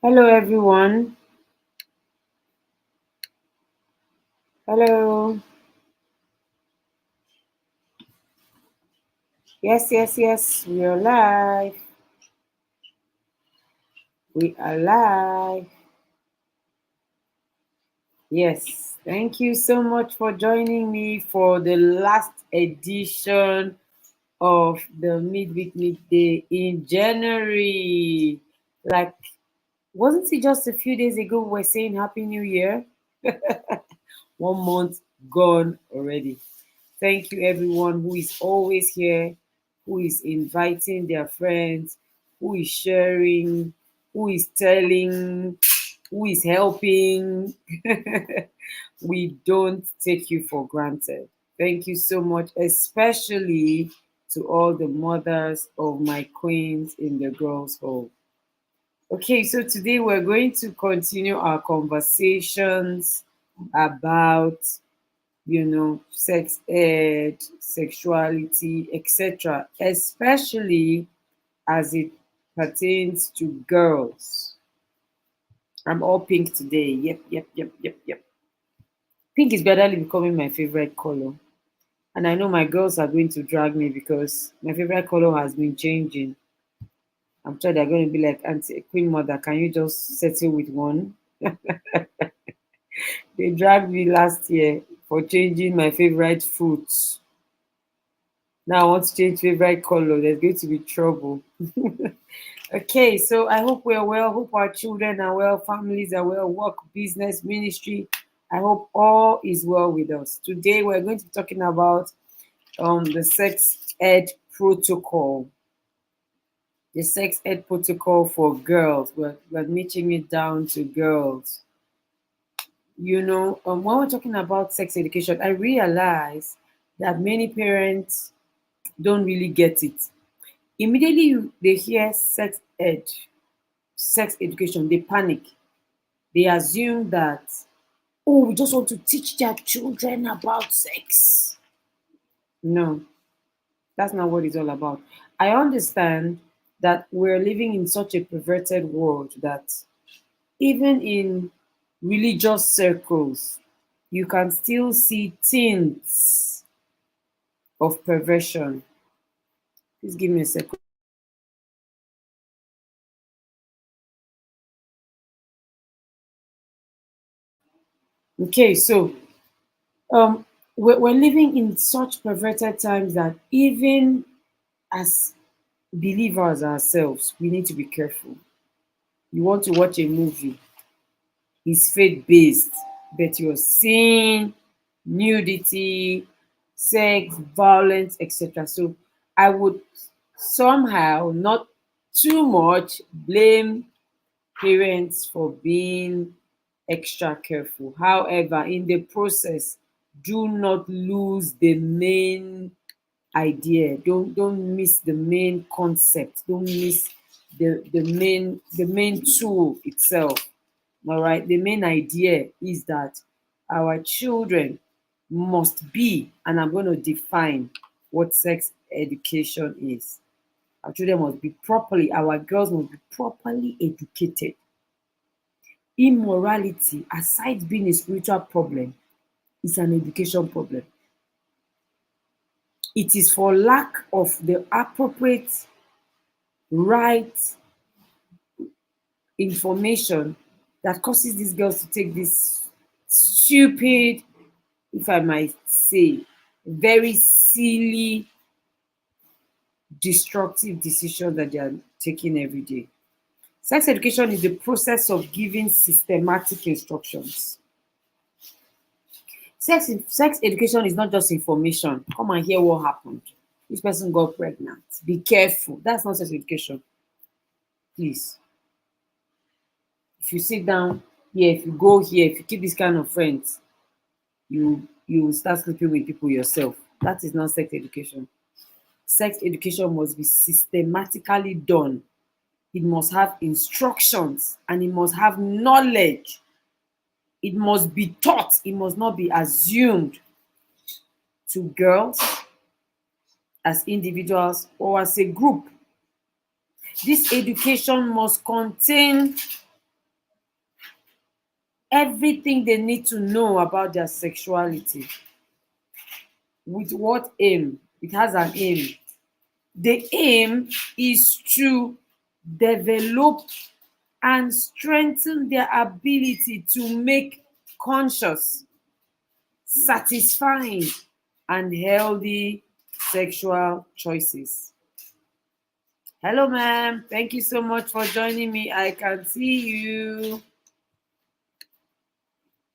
Hello, everyone. Hello. Yes, yes, yes. We are live. We are live. Yes. Thank you so much for joining me for the last edition of the Midweek Midday in January. Like, wasn't it just a few days ago we were saying Happy New Year? 1 month gone already. Thank you, everyone who is always here, who is inviting their friends, who is sharing, who is telling, who is helping. We don't take you for granted. Thank you so much, especially to all the mothers of my queens in the girls' home. Okay, so today we're going to continue our conversations about sex ed, sexuality, etc., especially as it pertains to girls. I'm all pink today. Yep, yep, yep, yep, yep. Pink is gradually becoming my favorite color. And I know my girls are going to drag me because my favorite color has been changing. I'm sure they're going to be like, Auntie Queen Mother, can you just settle with one? They dragged me last year for changing my favorite fruits. Now I want to change favorite color. There's going to be trouble. Okay, so I hope we're well. Hope our children are well, families are well, work, business, ministry. I hope all is well with us. Today we're going to be talking about the sex ed protocol. The sex ed protocol for girls. We're niching it down to girls. When we're talking about sex education, I realize that many parents don't really get it. Immediately they hear sex education, they panic. They assume that, oh, we just want to teach their children about sex. No, that's not what it's all about. I understand that we're living in such a perverted world that even in religious circles, you can still see tints of perversion. Please give me a second. Okay, so um, we're living in such perverted times that even as believers ourselves, we need to be careful. You want to watch a movie, it's faith based, but you're seeing nudity, sex, violence, etc. So I would somehow not too much blame parents for being extra careful. However, in the process, do not lose the main idea. Don't miss the main concept. Don't miss the main tool itself. All right. The main idea is that our children must be, and I'm going to define what sex education is. Our children must be properly, our girls must be properly educated. Immorality, aside being a spiritual problem, is an education problem. It is for lack of the appropriate, right information that causes these girls to take this stupid, if I might say, very silly, destructive decision that they are taking every day. Sex education is the process of giving systematic instructions. Sex education is not just information. Come and hear what happened. This person got pregnant. Be careful. That's not sex education. Please. If you sit down here, if you go here, if you keep this kind of friends, you will start sleeping with people yourself. That is not sex education. Sex education must be systematically done. It must have instructions and it must have knowledge. It must be taught. It must not be assumed to girls as individuals or as a group. This education must contain everything they need to know about their sexuality. With what aim? It has an aim. The aim is to develop and strengthen their ability to make conscious, satisfying, and healthy sexual choices. Hello, ma'am. Thank you so much for joining me. I can see you.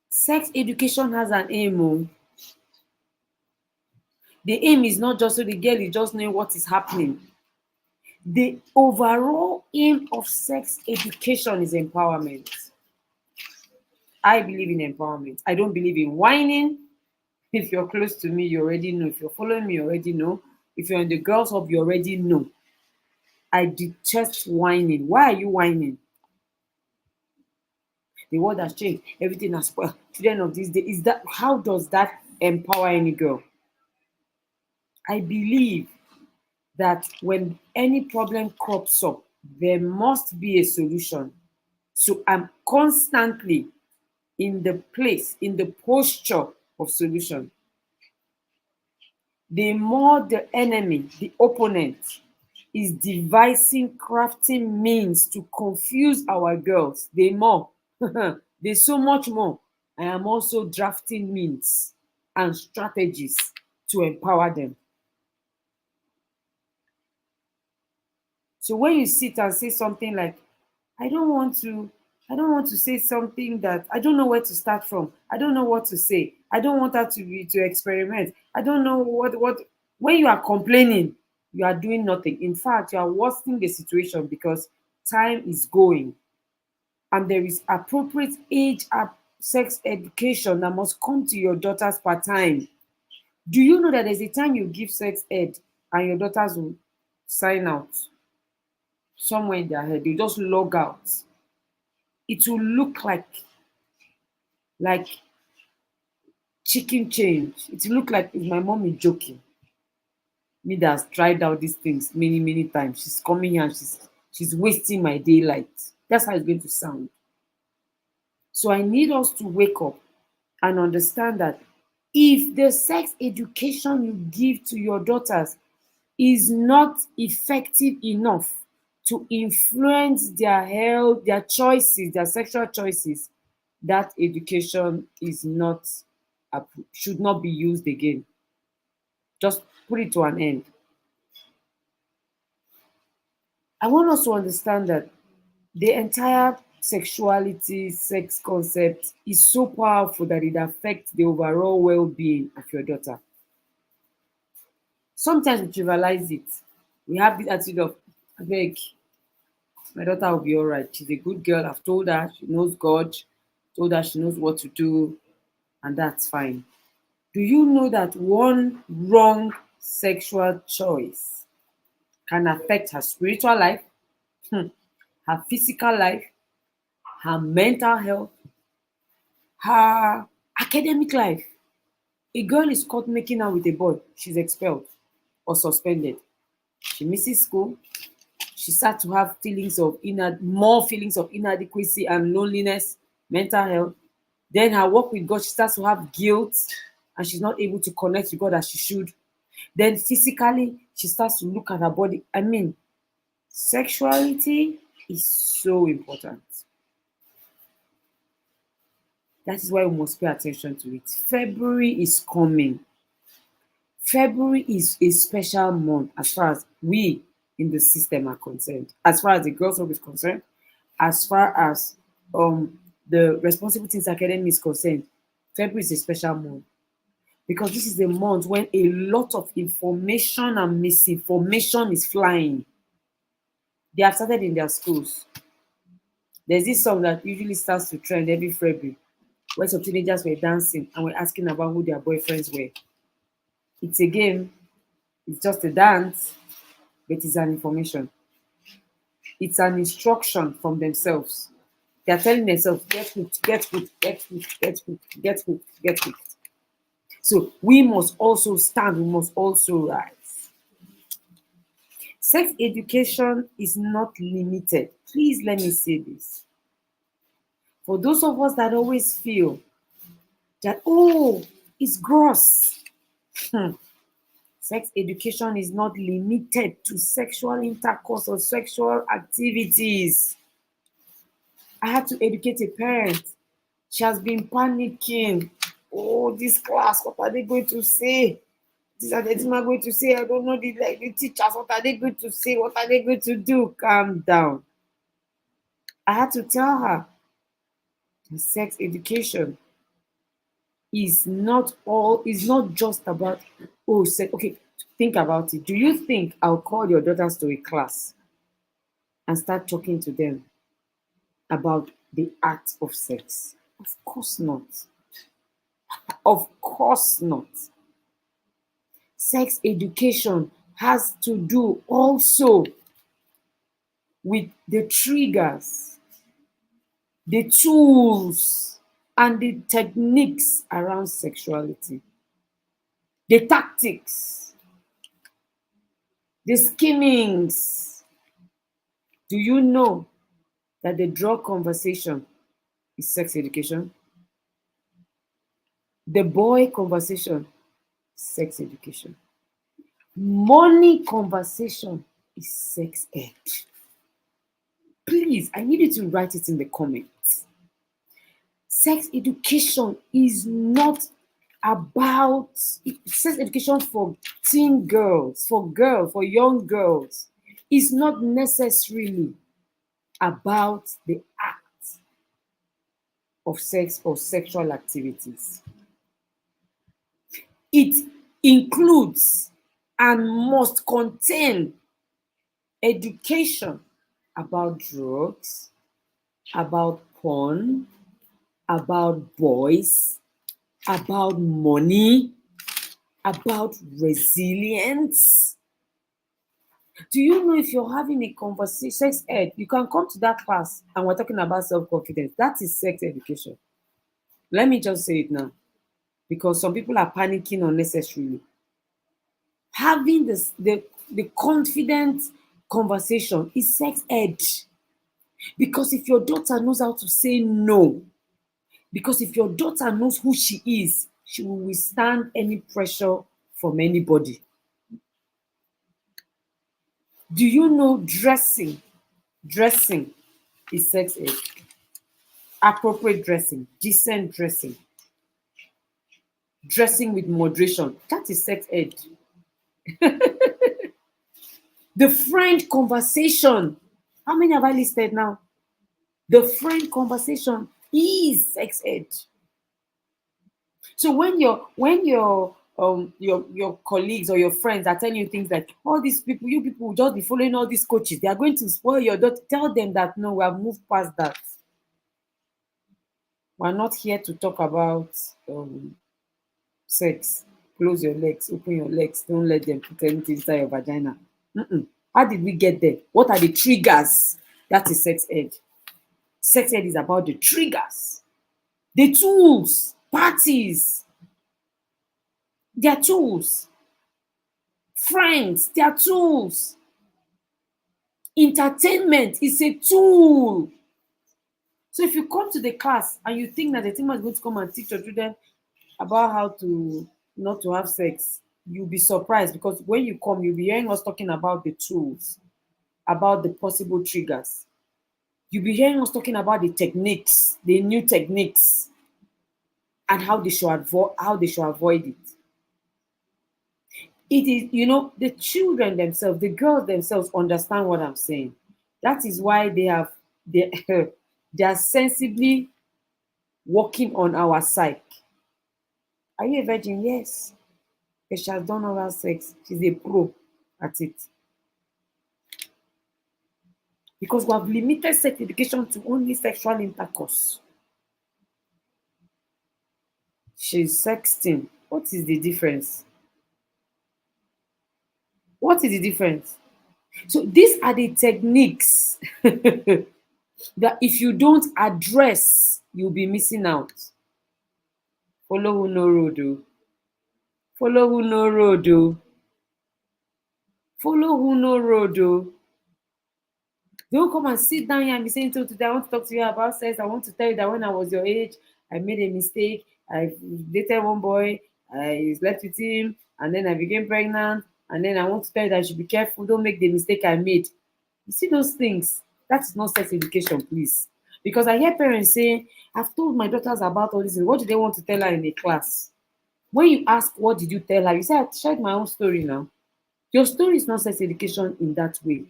Sex education has an aim. Oh. The aim is not just so the girl is just knowing what is happening. The overall aim of sex education is empowerment. I believe in empowerment. I don't believe in whining. If you're close to me, you already know. If you're following me, you already know. If you're in the girls' hub, you already know. I detest whining. Why are you whining? The world has changed. Everything has spoiled. Children of this day, is that how does that empower any girl? I believe that when any problem crops up, there must be a solution. So I'm constantly in the place, in the posture of solution. The more the enemy, the opponent, is devising, crafting means to confuse our girls, the more, there's so much more. I am also drafting means and strategies to empower them. So when you sit and say something like, I don't want to, I don't want to say something that I don't know where to start from. I don't know what to say. I don't want her to experiment. I don't know what when you are complaining, you are doing nothing. In fact, you are worsening the situation because time is going and there is appropriate age sex education that must come to your daughters per time. Do you know that there's a time you give sex ed and your daughters will sign out somewhere in their head? They just log out. It will look like chicken change. It will look like is my mommy joking. Me that has tried out these things many times. She's coming here and she's wasting my daylight. That's how it's going to sound. So I need us to wake up and understand that if the sex education you give to your daughters is not effective enough to influence their health, their choices, their sexual choices, that education is not should not be used again. Just put it to an end. I want us to understand that the entire sexuality, sex concept is so powerful that it affects the overall well-being of your daughter. Sometimes we trivialize it. We have this attitude of, I beg, my daughter will be all right. She's a good girl. I've told her she knows God, told her she knows what to do, and that's fine. Do you know that one wrong sexual choice can affect her spiritual life, her physical life, her mental health, her academic life? A girl is caught making out with a boy, she's expelled or suspended. She misses school. She starts to have more feelings of inadequacy and loneliness, mental health. Then her work with God, she starts to have guilt and she's not able to connect with God as she should. Then physically, she starts to look at her body. I mean, sexuality is so important. That is why we must pay attention to it. February is coming. February is a special month as far as we in the system are concerned, as far as the girls' home is concerned, as far as the Responsible Things Academy is concerned. February is a special month because this is a month when a lot of information and misinformation is flying. They have started in their schools. There's this song that usually starts to trend every February, where some teenagers were dancing and were asking about who their boyfriends were. It's a game, it's just a dance, but it's an information. It's an instruction from themselves. They are telling themselves, get hooked, get hooked, get hooked, get hooked, get hooked, get hooked. So we must also stand, we must also rise. Sex education is not limited. Please let me say this. For those of us that always feel that, oh, it's gross. Sex education is not limited to sexual intercourse or sexual activities. I had to educate a parent. She has been panicking. Oh, this class, what are they going to say? These are the things I'm going to say. I don't know the teachers. What are they going to say? What are they going to do? Calm down. I had to tell her sex education is not just about, oh, sex. Okay, think about it. Do you think I'll call your daughters to a class and start talking to them about the art of sex? Of course not. Of course not. Sex education has to do also with the triggers, the tools, and the techniques around sexuality, the tactics, the schemings. Do you know that the drug conversation is sex education? The boy conversation, sex education. Money conversation is sex ed. Please, I need you to write it in the comments. Sex education is not about sex education for teen girls, for young girls. Is not necessarily about the act of sex or sexual activities. It includes and must contain education about drugs, about porn, about boys, about money, about resilience. Do you know if you're having a conversation, sex ed, you can come to that class and we're talking about self-confidence. That is sex education. Let me just say it now, because some people are panicking unnecessarily. Having the confident conversation is sex ed. Because if your daughter knows how to say no, because if your daughter knows who she is, she will withstand any pressure from anybody. Do you know dressing? Dressing is sex ed. Appropriate dressing, decent dressing, dressing with moderation. That is sex ed. The friend conversation. How many have I listed now? The friend conversation is sex ed. So when your colleagues or your friends are telling you things like, all these people, you people will just be following all these coaches, they are going to spoil your daughter. Tell them that no, we have moved past that. We're not here to talk about sex. Close your legs, open your legs, don't let them put anything inside your vagina. How did we get there? What are the triggers? That is sex ed. Sex ed is about the triggers, the tools, parties, their tools, friends, their tools. Entertainment is a tool. So if you come to the class and you think that the teacher is going to come and teach your children about how to not to have sex, you'll be surprised, because when you come, you'll be hearing us talking about the tools, about the possible triggers. You'll be hearing us talking about the techniques, the new techniques, and how they should avoid it. It is, the children themselves, the girls themselves understand what I'm saying. That is why they they are sensibly working on our psyche. Are you a virgin? Yes. But she has done oral sex. She's a pro at it. Because we have limited sex education to only sexual intercourse. She's sexting. What is the difference? What is the difference? So these are the techniques that if you don't address, you'll be missing out. Follow who no road, oh. Follow who no road, oh. Follow who no road, oh. Don't come and sit down here and be saying, so today I want to talk to you about sex. I want to tell you that when I was your age, I made a mistake. I dated one boy, I slept with him, and then I became pregnant. And then I want to tell you that you should be careful. Don't make the mistake I made. You see those things? That is not sex education, please. Because I hear parents say, I've told my daughters about all this. What do they want to tell her in a class? When you ask, what did you tell her? You say, I shared my own story now. Your story is not sex education in that way.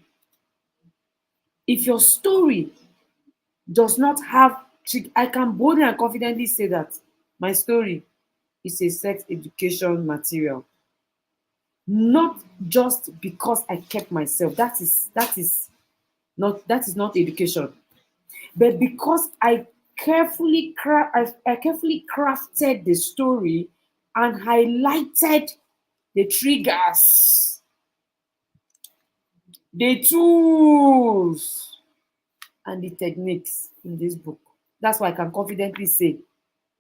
If your story does not have, I can boldly and confidently say that my story is a sex education material. Not just because I kept myself. That is not education. But because I carefully crafted the story and highlighted the triggers, the tools, and the techniques in this book. That's why I can confidently say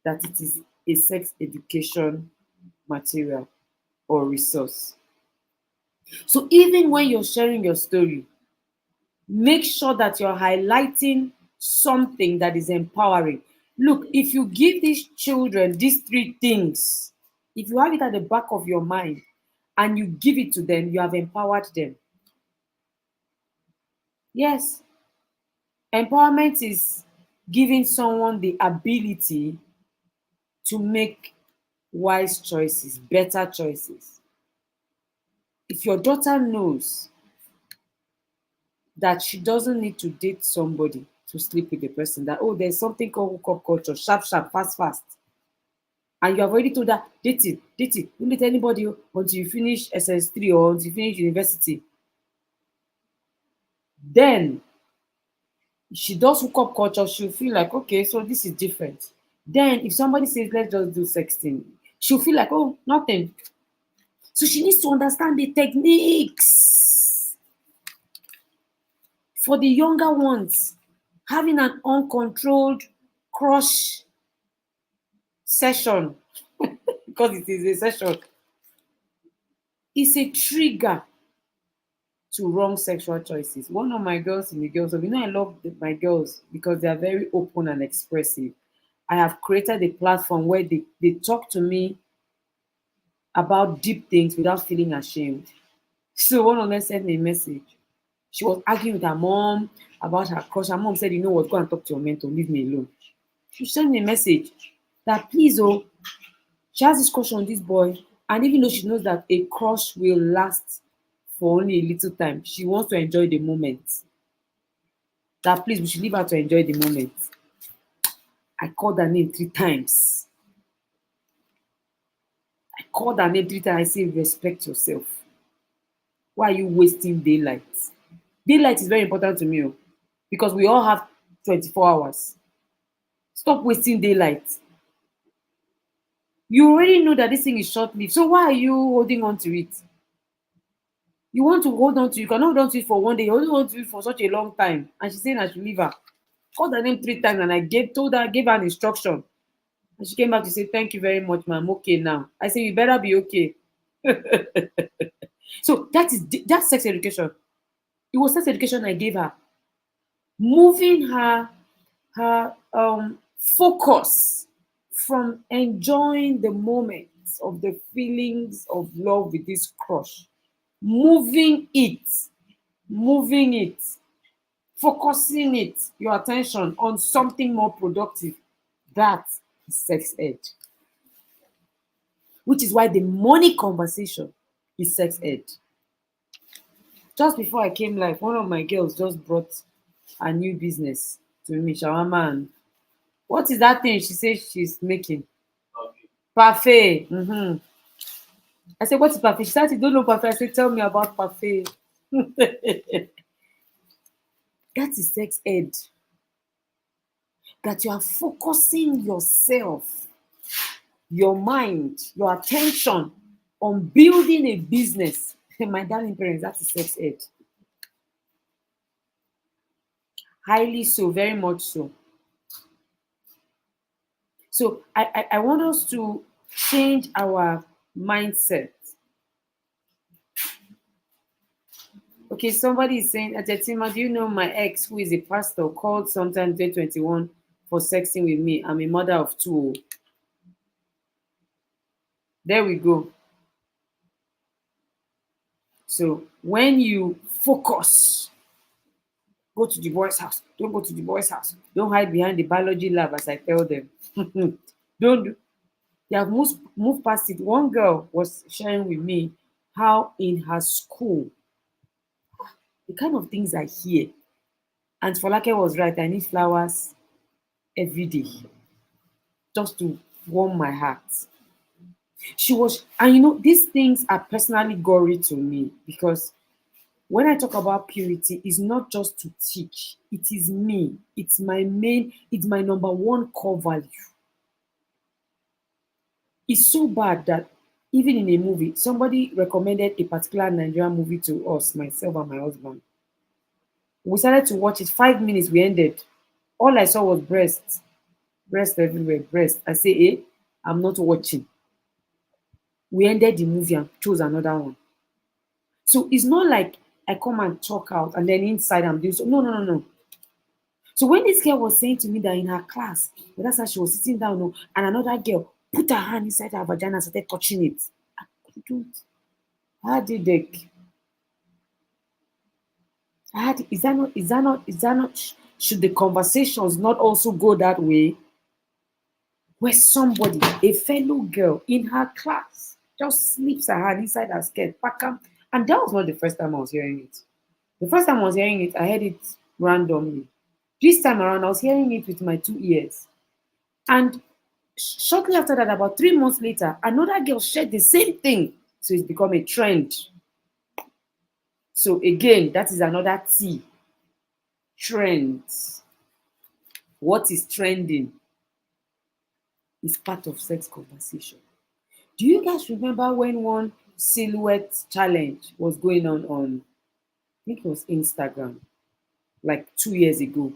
that it is a sex education material or resource. So even when you're sharing your story, make sure that you're highlighting something that is empowering. Look, if you give these children these three things, if you have it at the back of your mind and you give it to them, you have empowered them. Yes, empowerment is giving someone the ability to make wise choices, better choices. If your daughter knows that she doesn't need to date somebody to sleep with the person, that, oh, there's something called hookup culture, sharp, sharp, fast, fast. And you have already told her, date it. Don't date anybody until you finish SS3 or until you finish university. Then she does hookup culture, she'll feel like, okay, so this is different. Then if somebody says, let's just do sexting, she'll feel like, oh, nothing. So she needs to understand the techniques. For the younger ones, having an uncontrolled crush session, because it is a session, is a trigger to wrong sexual choices. One of my girls in the girls, so I love my girls because they are very open and expressive. I have created a platform where they talk to me about deep things without feeling ashamed. So one of them sent me a message. She was arguing with her mom about her crush. Her mom said, you know what, go and talk to your mentor, leave me alone. She sent me a message that please, oh, she has this crush on this boy. And even though she knows that a crush will last for only a little time, she wants to enjoy the moment. That please, we should leave her to enjoy the moment. I called her name 3 times. I called her name 3 times. I say, respect yourself. Why are you wasting daylight? Daylight is very important to me, because we all have 24 hours. Stop wasting daylight. You already know that this thing is short-lived. So why are you holding on to it? You want to hold on to it. You cannot hold on to it for one day. You hold on to it for such a long time. And she's saying I should leave her. Called her name 3 times and I gave her an instruction. And she came back to say, thank you very much, ma'am. I'm okay now. I say, you better be okay. So that's sex education. It was sex education I gave her. Moving her focus from enjoying the moments of the feelings of love with this crush, moving it, focusing your attention on something more productive. That is sex ed. Which is why the money conversation is sex ed. Just before I came live, one of my girls just brought a new business to me, shawarma. And what is that thing she says she's making? Parfait. I said, what is parfait? She said, you don't know parfait. I said, tell me about parfait. That is sex ed. That you are focusing yourself, your mind, your attention on building a business. My darling parents, that is sex ed. Highly so, very much so. So I want us to change our mindset. Okay, somebody is saying, Atetima, do you know my ex, who is a pastor, called sometime 2021 for sexting with me? I'm a mother of two. There we go. So when you focus, go to the boys' house. Don't go to the boys' house. Don't hide behind the biology lab, as I tell them. Don't do. They have moved past it. One girl was sharing with me how in her school, the kind of things I hear. And Folake was right. I need flowers every day just to warm my heart. She was, and these things are personally gory to me because when I talk about purity, it's not just to teach, it is me. It's my number one core value. It's so bad that even in a movie, somebody recommended a particular Nigerian movie to us, myself and my husband. We started to watch it. 5 minutes, we ended. All I saw was breasts, breast everywhere, breast. I say, I'm not watching. We ended the movie and chose another one. So it's not like I come and talk out and then inside I'm doing so. No, no, no, no. So when this girl was saying to me that in her class, that's how she was sitting down, and another girl put her hand inside her vagina and started touching it. I couldn't. I had headache. Is that not, should the conversations not also go that way? Where somebody, a fellow girl in her class, just slips her hand inside her skirt, pack am. And that was not the first time I was hearing it. The first time I was hearing it, I heard it randomly. This time around, I was hearing it with my 2 ears. And shortly after that, about 3 months later, another girl shared the same thing. So it's become a trend. So again, that is another T. Trends. What is trending is part of sex conversation. Do you guys remember when one silhouette challenge was going on, I think it was Instagram, like 2 years ago,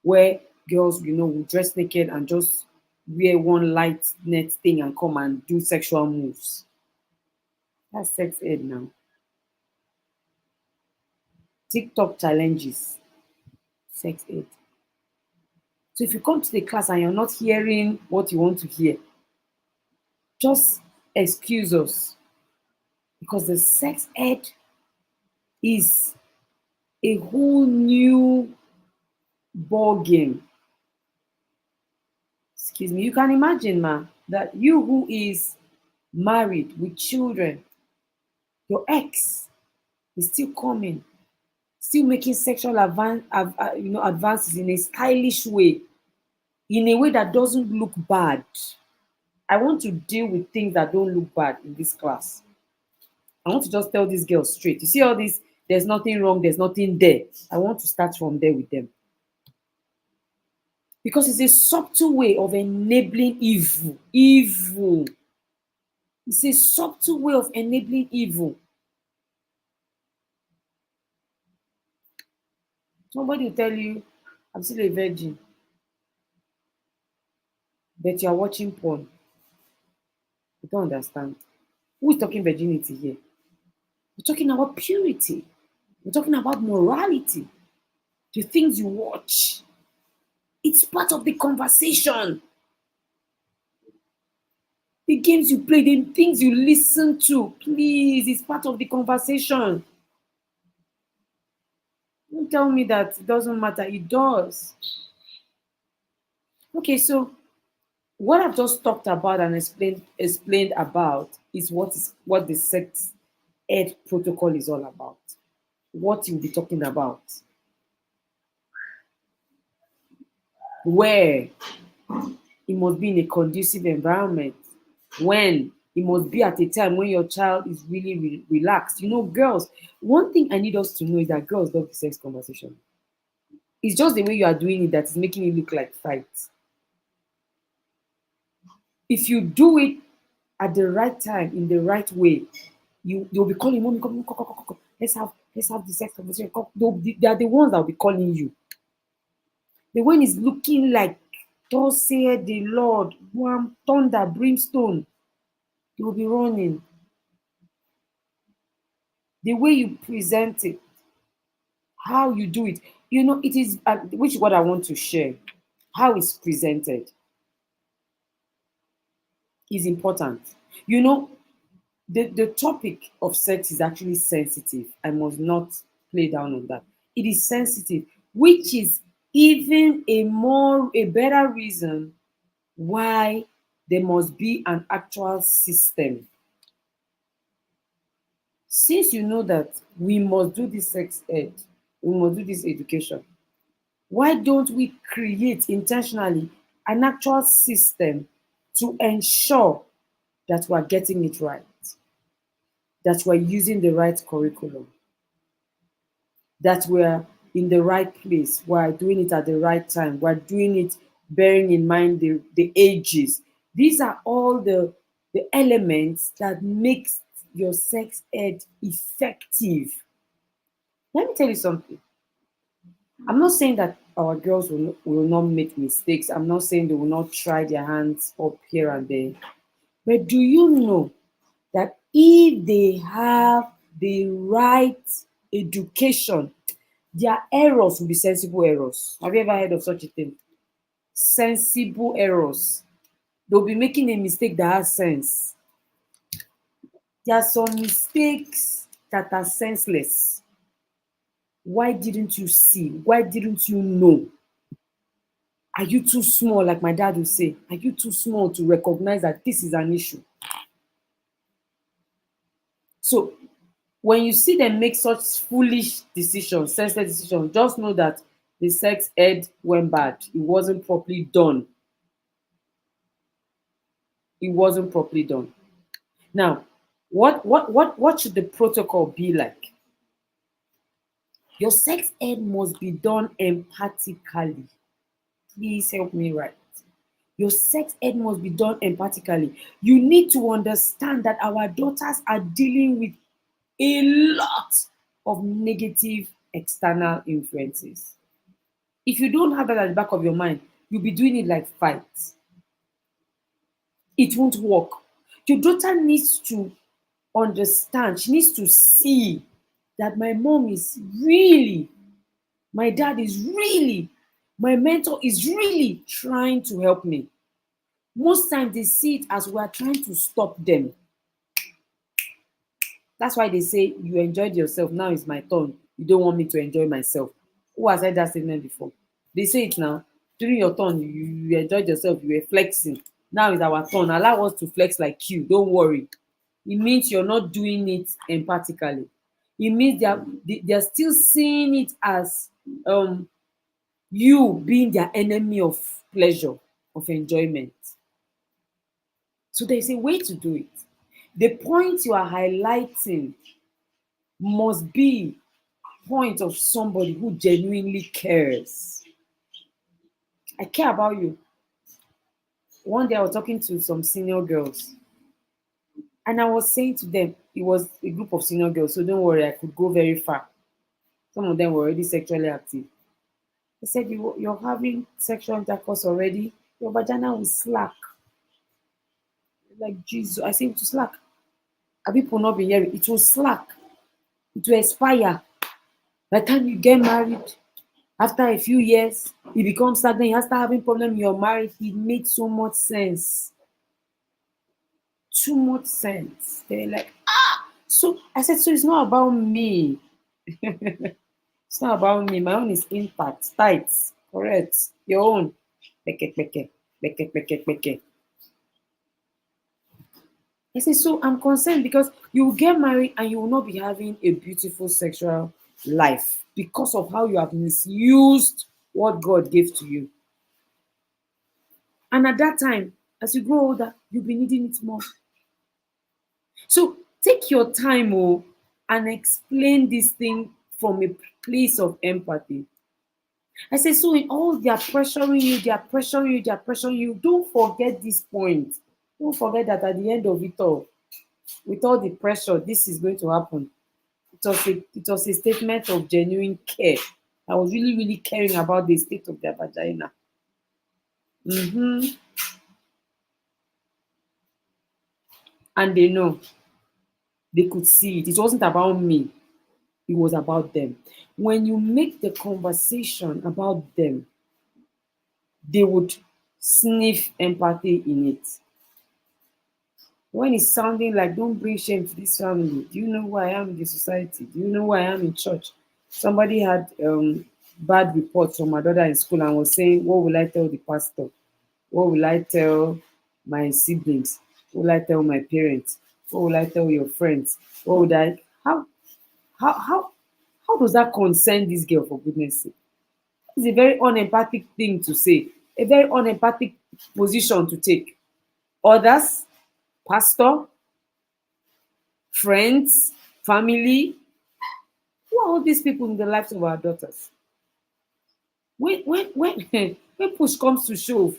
where girls, would dress naked and just wear one light net thing and come and do sexual moves? That's sex ed now. TikTok challenges, sex ed. So if you come to the class and you're not hearing what you want to hear, just excuse us because the sex ed is a whole new ball game. Excuse me. You can imagine, ma, that you who is married with children, your ex is still coming, still making sexual advances in a stylish way, in a way that doesn't look bad. I want to deal with things that don't look bad in this class. I want to just tell these girls straight. You see all this, there's nothing wrong, there's nothing there. I want to start from there with them. Because it's a subtle way of enabling evil. Evil. It's a subtle way of enabling evil. Somebody will tell you, I'm still a virgin, but you're watching porn. You don't understand. Who is talking virginity here? We're talking about purity. We're talking about morality. The things you watch. It's part of the conversation. The games you play, the things you listen to, please, it's part of the conversation. Don't tell me that it doesn't matter. It does. Okay, so what I've just talked about and explained about is what the sex ed protocol is all about. What you'll be talking about. Where it must be in a conducive environment. When it must be at a time when your child is really relaxed. Girls, one thing I need us to know is that girls love the sex conversation. It's just the way you are doing it that is making it look like fight. If you do it at the right time, in the right way, you'll be calling mommy, come, let's have the sex conversation. They are the ones that will be calling you. The one is looking like, thus saith the Lord, one thunder, brimstone. You will be running. the way you present it, how you do it. It is, which is what I want to share. How it's presented is important. You know, the topic of sex is actually sensitive. I must not play down on that. It is sensitive, which is even a better reason why there must be an actual system. Since you know that we must do this sex ed, we must do this education, why don't we create intentionally an actual system to ensure that we're getting it right, that we're using the right curriculum, that we're in the right place, we're doing it at the right time, we're doing it bearing in mind the ages. These are all the elements that makes your sex ed effective. Let me tell you something. I'm not saying that our girls will not make mistakes. I'm not saying they will not try their hands up here and there. But do you know that if they have the right education, their errors will be sensible errors? Have you ever heard of such a thing? Sensible errors. They'll be making a mistake that has sense. There are some mistakes that are senseless. Why didn't you see? Why didn't you know? Are you too small, like my dad would say? Are you too small to recognize that this is an issue? So when you see them make such foolish decisions, senseless decisions, just know that the sex ed went bad. It wasn't properly done. It wasn't properly done. Now, what should the protocol be like? Your sex ed must be done empathically. Please help me write. Your sex ed must be done empathically. You need to understand that our daughters are dealing with a lot of negative external influences. If you don't have that at the back of your mind, you'll be doing it like fights. It won't work. Your daughter needs to understand, she needs to see that my mom is really, my dad is really, my mentor is really trying to help me. Most times they see it as we are trying to stop them. That's why they say, you enjoyed yourself, now it's my turn. You don't want me to enjoy myself. Who has heard that statement before? They say it now. During your turn, you enjoyed yourself, you were flexing. Now it's our turn. Allow us to flex like you. Don't worry. It means you're not doing it empathically. It means they're still seeing it as you being their enemy of pleasure, of enjoyment. So there's a way to do it. The point you are highlighting must be point of somebody who genuinely cares. I care about you. One day I was talking to some senior girls, and I was saying to them, it was a group of senior girls, so don't worry, I could go very far. Some of them were already sexually active. I said, you're having sexual intercourse already, your vagina will slack. Like Jesus, I said, to slack. Have people not been hearing? It will slack. It will expire. By the time you get married, after a few years, it becomes stagnant. You start having problem. You're married. It makes so much sense. Too much sense. They're like, so I said, so it's not about me. It's not about me. My own is impact, tight, correct. Your own, peke, peke, peke, peke, peke. I said, so I'm concerned because you will get married and you will not be having a beautiful sexual life because of how you have misused what God gave to you. And at that time, as you grow older, you'll be needing it more. So take your time, and explain this thing from a place of empathy. I say, so in all they are pressuring you, they are pressuring you, they are pressuring you. Don't forget this point. Don't forget that at the end of it all, with all the pressure, this is going to happen. It was a statement of genuine care. I was really, really caring about the state of their vagina. And they know. They could see it. It wasn't about me. It was about them. When you make the conversation about them, they would sniff empathy in it. When it's sounding like, don't bring shame to this family. Do you know who I am in the society? Do you know who I am in church? Somebody had bad reports from my daughter in school and was saying, what will I tell the pastor? What will I tell my siblings? What will I tell my parents? What will I tell your friends? What would I how how how does that concern this girl, for goodness sake? It's a very unempathic thing to say, a very unempathic position to take. Others, pastor, friends, family, who are all these people in the lives of our daughters? When when push comes to shove,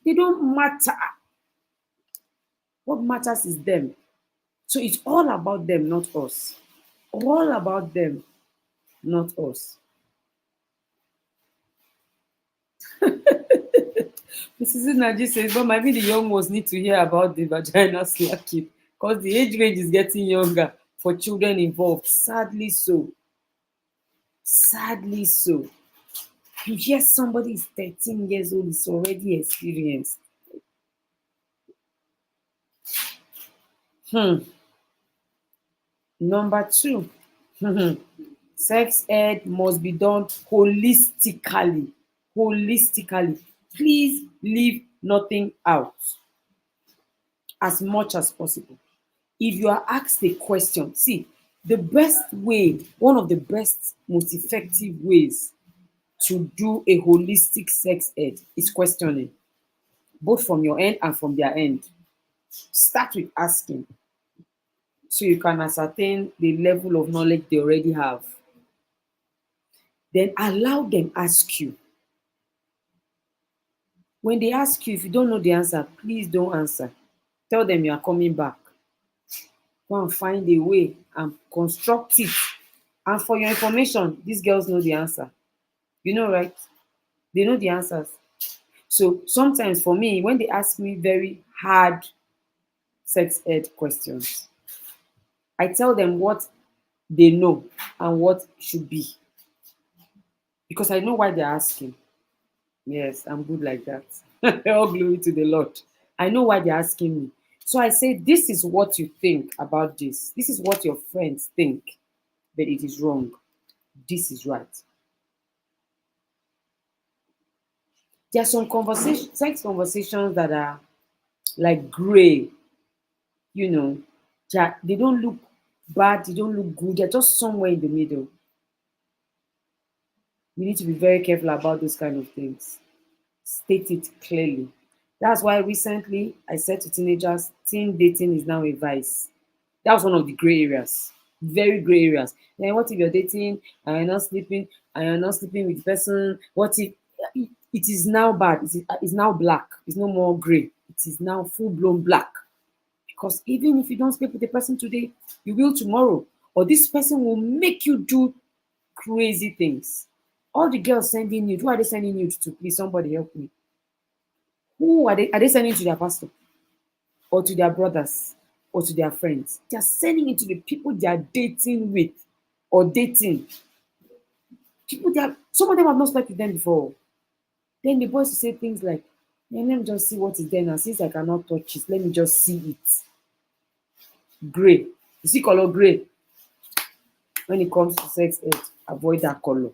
they don't matter. What matters is them. So it's all about them, not us. All about them, not us. Mrs. Naji says, but maybe the young ones need to hear about the vagina slacking because the age range is getting younger for children involved. Sadly so. Sadly so. You hear somebody is 13 years old, is already experienced. Number two, sex ed must be done holistically. Holistically. Please leave nothing out as much as possible. If you are asked a question, see, the best way, one of the best, most effective ways to do a holistic sex ed is questioning, both from your end and from their end. Start with asking so you can ascertain the level of knowledge they already have. Then allow them ask you. When they ask you, if you don't know the answer, please don't answer. Tell them you are coming back. Go and find a way and construct it. And for your information, these girls know the answer. You know, right? They know the answers. So sometimes for me, when they ask me very hard sex ed questions, I tell them what they know and what should be. Because I know why they're asking. Yes, I'm good like that. All glory to the Lord. I know why they're asking me. So I say, this is what you think about this. This is what your friends think, but it is wrong. This is right. There are some conversation, sex conversations that are like gray, you know. They don't look bad, they don't look good, they're just somewhere in the middle. We need to be very careful about those kind of things. State it clearly. That's why recently I said to teenagers, teen dating is now a vice. That was one of the gray areas, very gray areas. Then what if you're dating and you're not sleeping with the person? What if it is now bad? It's now black. It's no more gray. It is now full blown black. Because even if you don't sleep with the person today, you will tomorrow. Or this person will make you do crazy things. All the girls sending nude, who are they sending nude to? Please, somebody help me. Who are they? Are they sending to their pastor? Or to their brothers? Or to their friends? They are sending it to the people they are dating with or dating. People some of them have not slept with them before. Then the boys will say things like, yeah, let me just see what is there now. Since I cannot touch it, let me just see it. Gray. You see color gray. When it comes to sex ed, avoid that color.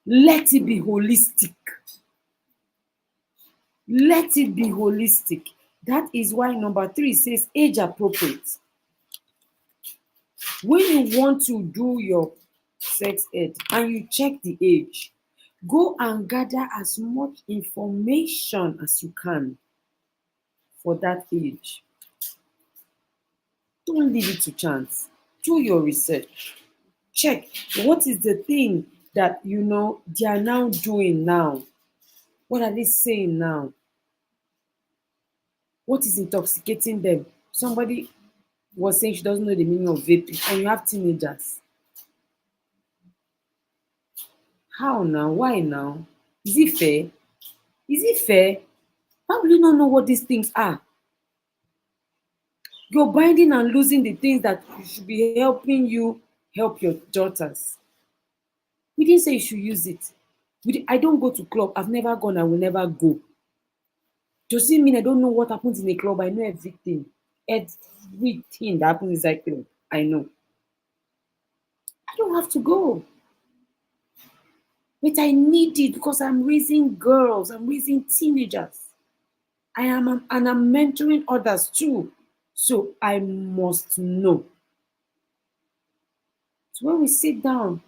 Let it be holistic. Let it be holistic. That is why number 3 says age appropriate. When you want to do your sex ed and you check the age, go and gather as much information as you can for that age. Don't leave it to chance. Do your research. Check what is the thing that they are now doing now. What are they saying now? What is intoxicating them? Somebody was saying she doesn't know the meaning of vaping, and you have teenagers. How now? Why now? Is it fair? Is it fair? How will you not know what these things are? You're binding and losing the things that should be helping you help your daughters. We didn't say you should use it. I don't go to club. I've never gone. I will never go. Does it mean I don't know what happens in a club? I know everything. Everything that happens inside club, I know. I don't have to go. But I need it because I'm raising girls. I'm raising teenagers. And I'm mentoring others too. So I must know. So when we sit down,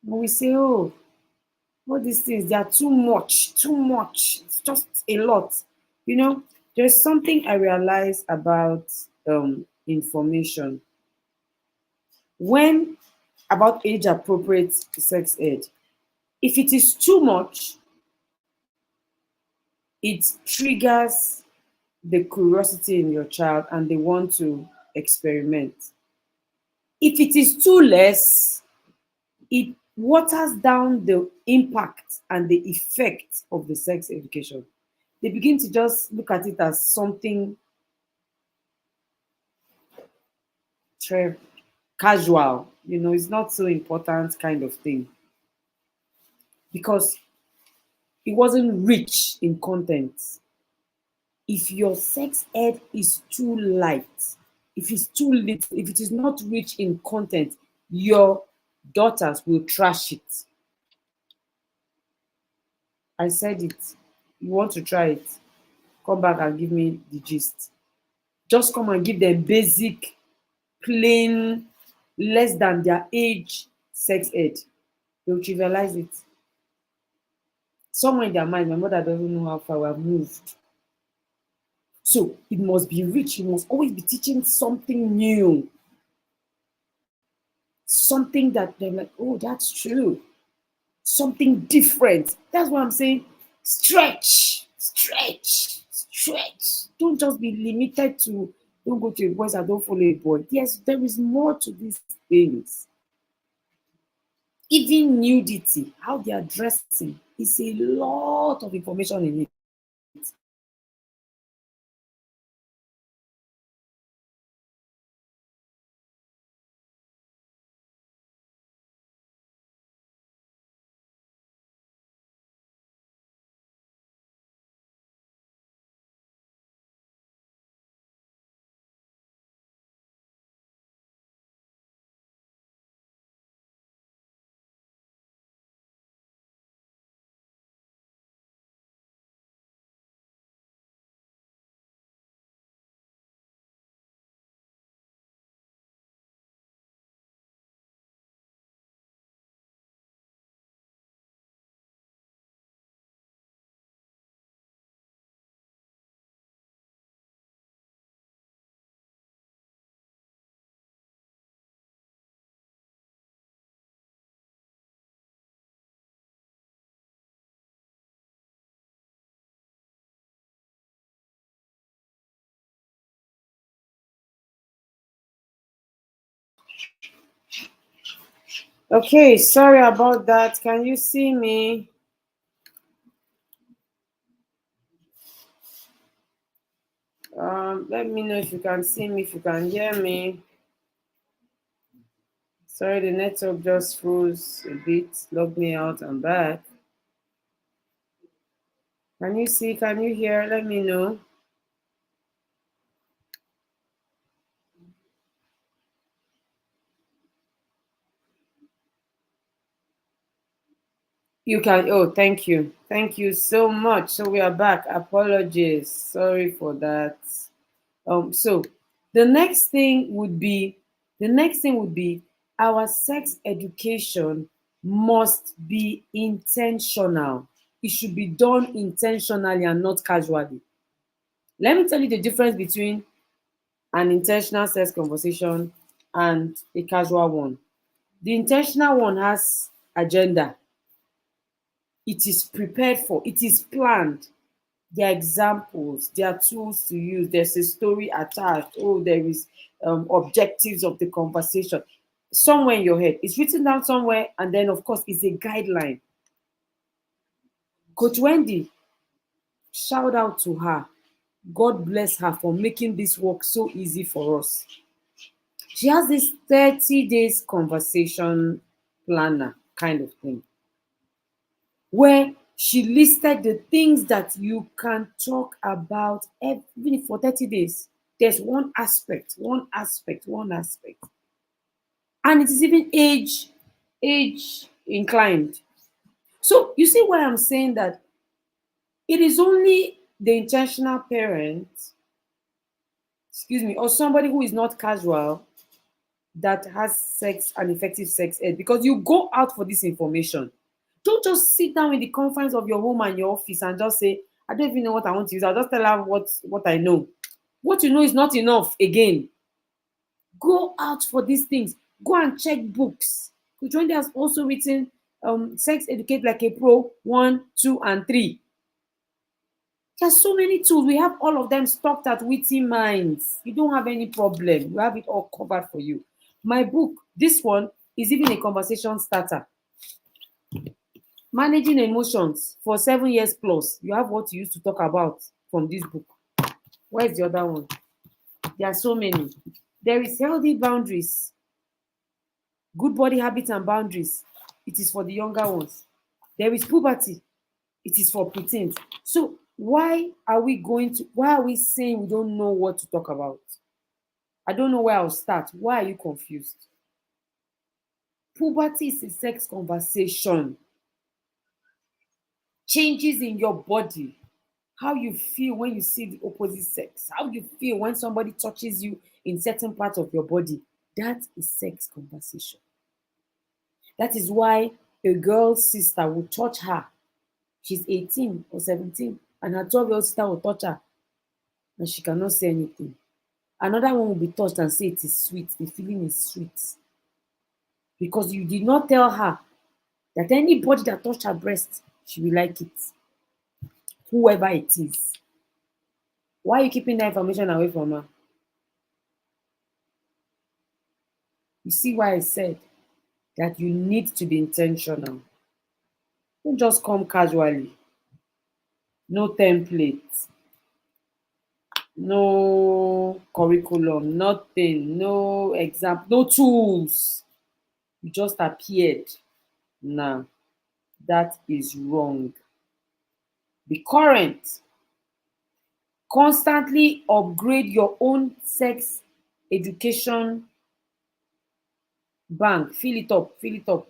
when we say, oh, all these things, they are too much. It's just a lot. You know, there's something I realized about information. When about age appropriate sex ed, if it is too much, it triggers the curiosity in your child and they want to experiment. If it is too less, it waters down the impact and the effect of the sex education. They begin to just look at it as something casual, it's not so important kind of thing because it wasn't rich in content. If your sex ed is too light, if it's too little, if it is not rich in content, your daughters will trash it. I said it. You want to try it? Come back and give me the gist. Just come and give them basic, plain, less than their age sex ed. They'll trivialize it. Somewhere in their mind, my mother doesn't know how far we have moved. So it must be rich. You must always be teaching something new. Something that they're like, oh, that's true. Something different. That's what I'm saying. Stretch. Don't just be limited to, don't go to a boys and don't follow a boy. Yes, there is more to these things. Even nudity, how they are dressing, is a lot of information in it. Okay, sorry about that. Can you see me? Let me know if you can see me, if you can hear me. Sorry, the network just froze a bit, logged me out and back. Can you see? Can you hear? Let me know. You can. Oh, thank you. Thank you so much. So we are back. Apologies. Sorry for that. So the next thing would be our sex education must be intentional. It should be done intentionally and not casually. Let me tell you the difference between an intentional sex conversation and a casual one. The intentional one has agenda. It is prepared for, it is planned. There are examples, there are tools to use, there's a story attached. Oh, there is objectives of the conversation somewhere in your head. It's written down somewhere, and then of course it's a guideline. Coach Wendy, shout out to her. God bless her for making this work so easy for us. She has this 30 days conversation planner kind of thing where she listed the things that you can talk about every for 30 days. There's one aspect. And it is even age inclined. So you see why I'm saying that it is only the intentional parent, excuse me, or somebody who is not casual that has sex and effective sex ed, because you go out for this information. Don't just sit down in the confines of your home and your office and just say, I don't even know what I want to use. I'll just tell her what I know. What you know is not enough again. Go out for these things. Go and check books. Kuchwende has also written Sex Educate Like a Pro 1, 2, and 3. There's so many tools. We have all of them stocked at Witty Minds. You don't have any problem. We have it all covered for you. My book, this one, is even a conversation starter. Managing Emotions for 7 years plus. You have what you used to talk about from this book. Where's the other one? There are so many. There is Healthy Boundaries. Good Body Habits and Boundaries. It is for the younger ones. There is Puberty. It is for preteens. So why are we saying we don't know what to talk about? I don't know where I'll start. Why are you confused? Puberty is a sex conversation. Changes in your body. How you feel when you see the opposite sex. How you feel when somebody touches you in certain parts of your body. That is sex conversation. That is why a girl's sister will touch her. She's 18 or 17, and her 12-year-old sister will touch her, and she cannot say anything. Another one will be touched and say it is sweet. The feeling is sweet. Because you did not tell her that anybody that touched her breast, she will like it. Whoever it is. Why are you keeping that information away from her? You see why I said that you need to be intentional. Don't just come casually. No template. No curriculum. Nothing. No exam. No tools. You just appeared. Nah, that is wrong. Be current. Constantly upgrade your own sex education bank. Fill it up. Fill it up.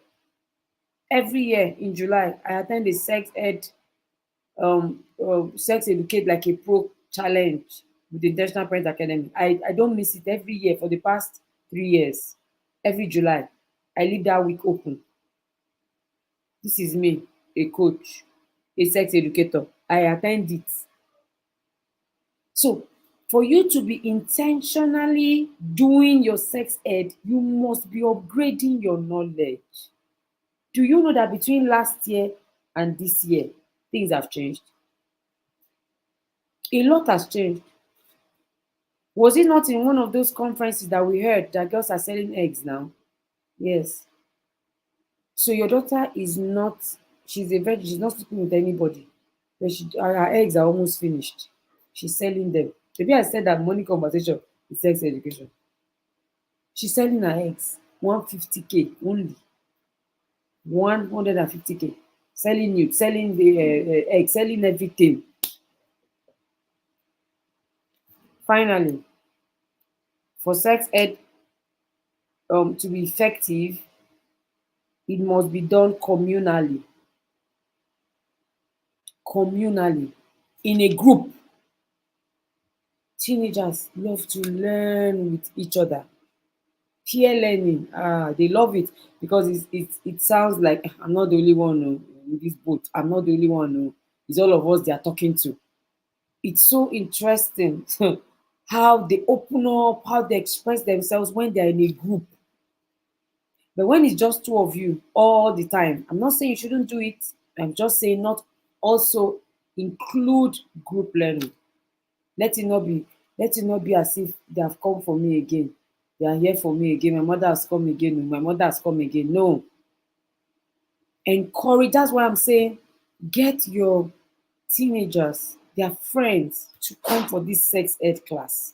Every year in July, I attend a sex educate like a pro challenge with the Intentional Parent Academy. I don't miss it every year for the past 3 years. Every July, I leave that week open. This is me, a coach, a sex educator. I attend it. So, for you to be intentionally doing your sex ed, you must be upgrading your knowledge. Do you know that between last year and this year, things have changed? A lot has changed. Was it not in one of those conferences that we heard that girls are selling eggs now? Yes. So your daughter is not, she's a virgin, she's not sleeping with anybody. But her eggs are almost finished. She's selling them. Maybe I said that money conversation is sex education. She's selling her eggs, 150K only. 150K. Selling you, selling the egg, selling everything. Finally, for sex ed to be effective, it must be done communally. Communally, in a group. Teenagers love to learn with each other. Peer learning, they love it because it sounds like I'm not the only one in this boat. I'm not the only one. It's all of us they are talking to. It's so interesting how they open up, how they express themselves when they're in a group. But when it's just two of you all the time, I'm not saying you shouldn't do it. I'm just saying not also include group learning. Let it not be as if they have come for me again. They are here for me again. My mother has come again. My mother has come again. No. Encourage. That's why I'm saying get your teenagers, their friends to come for this sex ed class.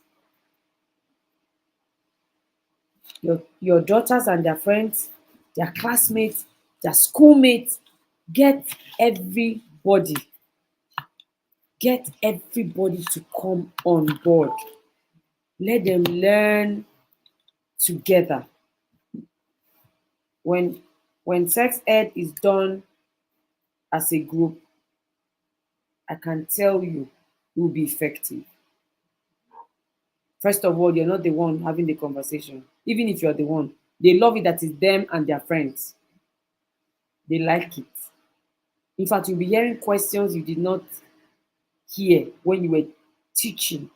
Your daughters and their friends, their classmates, their schoolmates, get everybody, get everybody to come on board. Let them learn together. When sex ed is done as a group, I can tell you it will be effective. First of all, you're not the one having the conversation. Even if you're the one, they love it that it's them and their friends. They like it. In fact, you'll be hearing questions you did not hear when you were teaching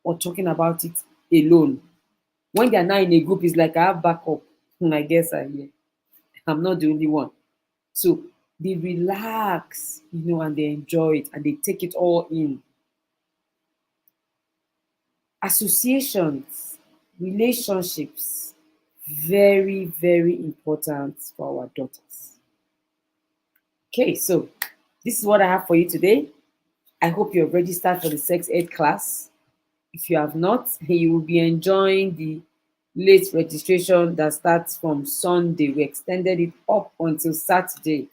or talking about it alone. When they're now in a group, it's like I have backup. I guess I'm here. I'm not the only one. So they relax, and they enjoy it and they take it all in. Associations, relationships, very, very important for our daughters. Okay, so this is what I have for you today. I hope you're registered for the sex ed class. If you have not, you will be enjoying the late registration that starts from Sunday. We extended it up until Saturday,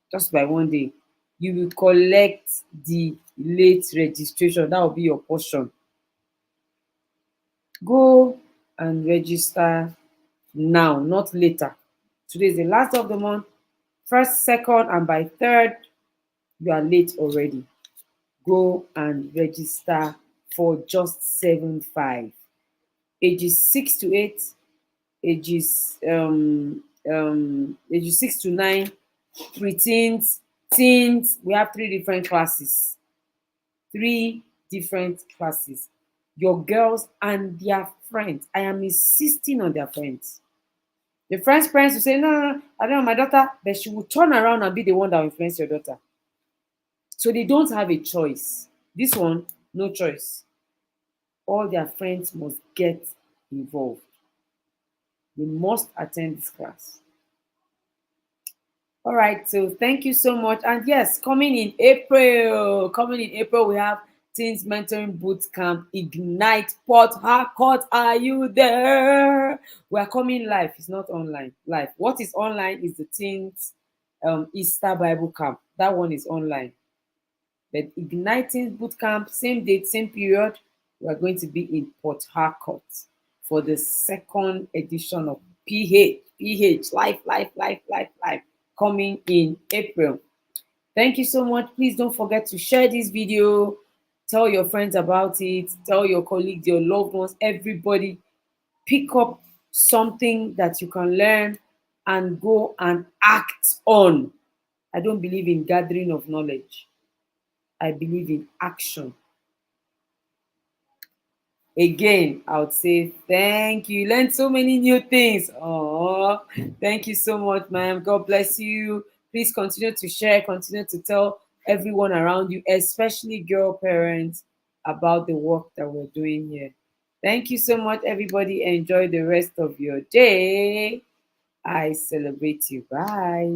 just by one day. You will collect the late registration. That will be your portion. Go and register now, not later. Today is the last of the month. First, second, and by third, you are late already. Go and register for just 7.5. Ages 6 to 8, ages 6 to 9, preteens, teens. We have 3 different classes. 3 different classes. Your girls and their friends. I am insisting on their friends. The friends' parents will say, no, I don't know my daughter, but she will turn around and be the one that will influence your daughter. So they don't have a choice. This one, no choice. All their friends must get involved. They must attend this class. All right, so thank you so much. And yes, coming in April, we have Teens Mentoring Boot Camp Ignite Port Harcourt. Are you there? We are coming live. It's not online. Live. What is online is the Teens Easter Bible Camp. That one is online. But Igniting Boot Camp, same date, same period. We are going to be in Port Harcourt for the second edition of PH, life, coming in April. Thank you so much. Please don't forget to share this video. Tell your friends about it. Tell your colleagues, your loved ones, everybody. Pick up something that you can learn and go and act on. I don't believe in gathering of knowledge. I believe in action. Again, I would say thank you. Learned so many new things. Oh, thank you so much, ma'am. God bless you. Please continue to share, continue to tell everyone around you, especially girl parents, about the work that we're doing here. Thank you so much, everybody. Enjoy the rest of your day. I celebrate you. Bye.